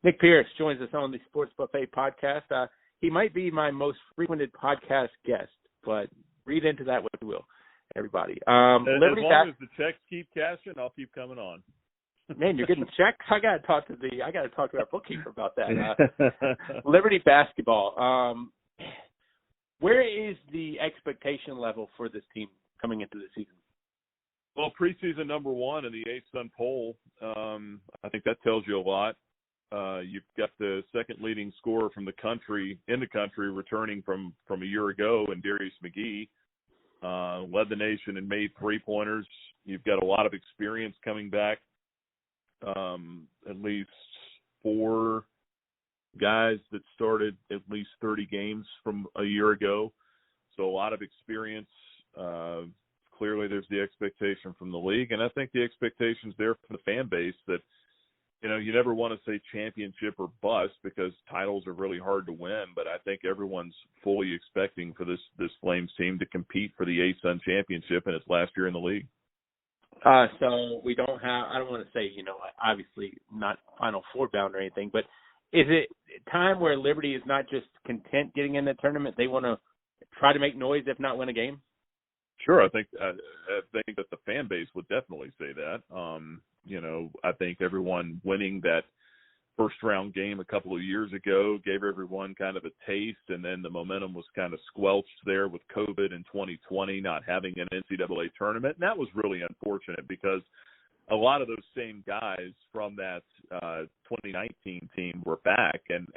Nick Pierce joins us on the Sports Buffet podcast. He might be my most frequented podcast guest, but read into that what you will, everybody. As long as the checks keep cashing, I'll keep coming on. Man, you're getting checks? I gotta talk to our bookkeeper about that. Liberty basketball. Where is the expectation level for this team coming into the season? Well, preseason number 1 in the ASUN poll. I think that tells you a lot. You've got the second leading scorer in the country, returning from a year ago, and Darius McGee led the nation and made three-pointers. You've got a lot of experience coming back. At least 4 guys that started at least 30 games from a year ago. So a lot of experience. Clearly there's the expectation from the league, and I think the expectation's there from the fan base that, you never want to say championship or bust because titles are really hard to win, but I think everyone's fully expecting for this Flames team to compete for the ASUN championship in its last year in the league. So we don't have, I don't want to say, obviously not Final Four bound or anything, but is it time where Liberty is not just content getting in the tournament? They want to try to make noise, if not win a game? Sure. I think that the fan base would definitely say that. I think everyone winning that first round game a couple of years ago gave everyone kind of a taste, and then the momentum was kind of squelched there with COVID in 2020, not having an NCAA tournament. And that was really unfortunate because a lot of those same guys from that 2019 team were back, and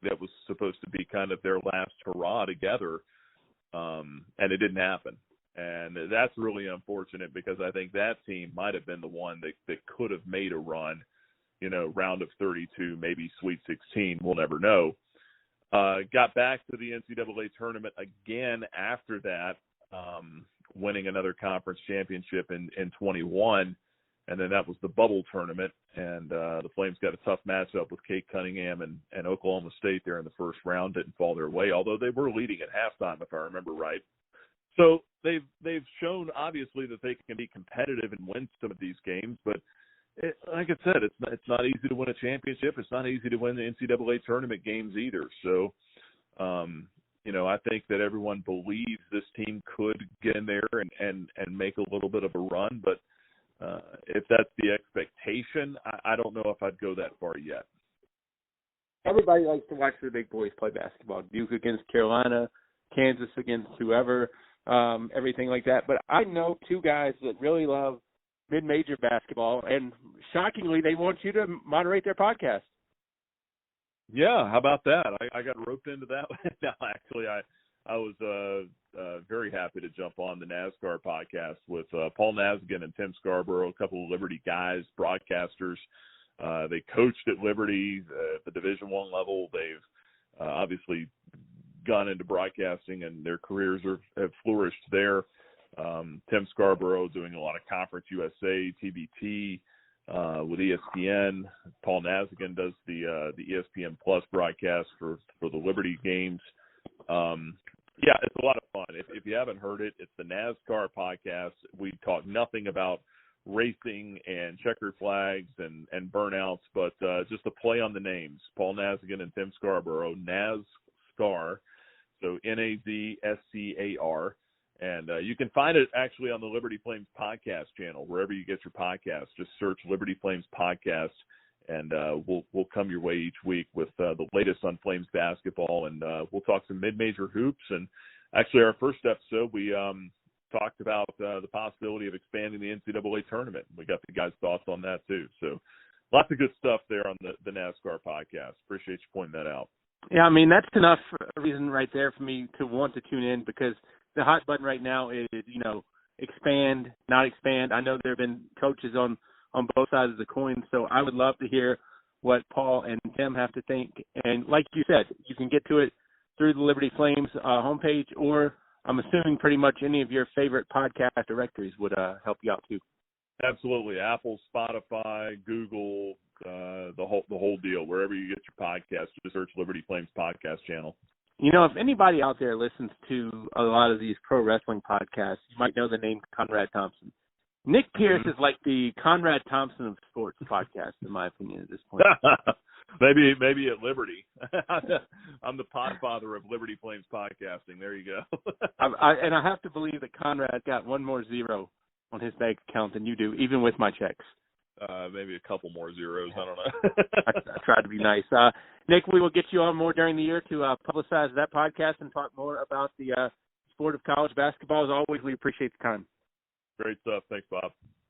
that was supposed to be kind of their last hurrah together, and it didn't happen. And that's really unfortunate because I think that team might have been the one that could have made a run, round of 32, maybe Sweet 16. We'll never know. Got back to the NCAA tournament again after that, winning another conference championship in 21. And then that was the bubble tournament. And the Flames got a tough matchup with Kate Cunningham and Oklahoma State there in the first round. Didn't fall their way, although they were leading at halftime, if I remember right. So they've shown obviously that they can be competitive and win some of these games, but like I said, it's not easy to win a championship. It's not easy to win the NCAA tournament games either. So, I think that everyone believes this team could get in there and make a little bit of a run, but if that's the expectation, I don't know if I'd go that far yet. Everybody likes to watch the big boys play basketball. Duke against Carolina, Kansas against whoever. Everything like that. But I know 2 guys that really love mid-major basketball, and shockingly, they want you to moderate their podcast. Yeah, how about that? I got roped into that. No, actually, I was very happy to jump on the NAZSCAR podcast with Paul Nazigian and Tim Scarborough, a couple of Liberty guys, broadcasters. They coached at Liberty at the Division I level. They've obviously gone into broadcasting, and their careers have flourished there. Tim Scarborough doing a lot of Conference USA, TBT with ESPN. Paul Nazigian does the ESPN Plus broadcast for the Liberty games. Yeah, it's a lot of fun. If you haven't heard it, it's the NAZSCAR podcast. We talk nothing about racing and checkered flags and burnouts, but just a play on the names. Paul Nazigian and Tim Scarborough, NAZSCAR. So NAZSCAR, and you can find it actually on the Liberty Flames podcast channel, wherever you get your podcasts. Just search Liberty Flames podcast, and we'll come your way each week with the latest on Flames basketball, and we'll talk some mid-major hoops. And actually, our first episode, we talked about the possibility of expanding the NCAA tournament. We got the guys' thoughts on that too. So lots of good stuff there on the NAZSCAR podcast. Appreciate you pointing that out. Yeah, that's enough reason right there for me to want to tune in, because the hot button right now is, expand, not expand. I know there have been coaches on both sides of the coin, so I would love to hear what Paul and Tim have to think. And like you said, you can get to it through the Liberty Flames homepage, or I'm assuming pretty much any of your favorite podcast directories would help you out too. Absolutely. Apple, Spotify, Google, the whole deal. Wherever you get your podcast, just search Liberty Flames podcast channel. If anybody out there listens to a lot of these pro wrestling podcasts, you might know the name Conrad Thompson. Nick Pierce is like the Conrad Thompson of sports podcast, in my opinion, at this point. maybe at Liberty. I'm the podfather of Liberty Plains podcasting. There you go. And I have to believe that Conrad got one more zero on his bank account than you do, even with my checks. Maybe a couple more zeros. I don't know. I try to be nice. Nick, we will get you on more during the year to publicize that podcast and talk more about the sport of college basketball. As always, we appreciate the time. Great stuff. Thanks, Bob.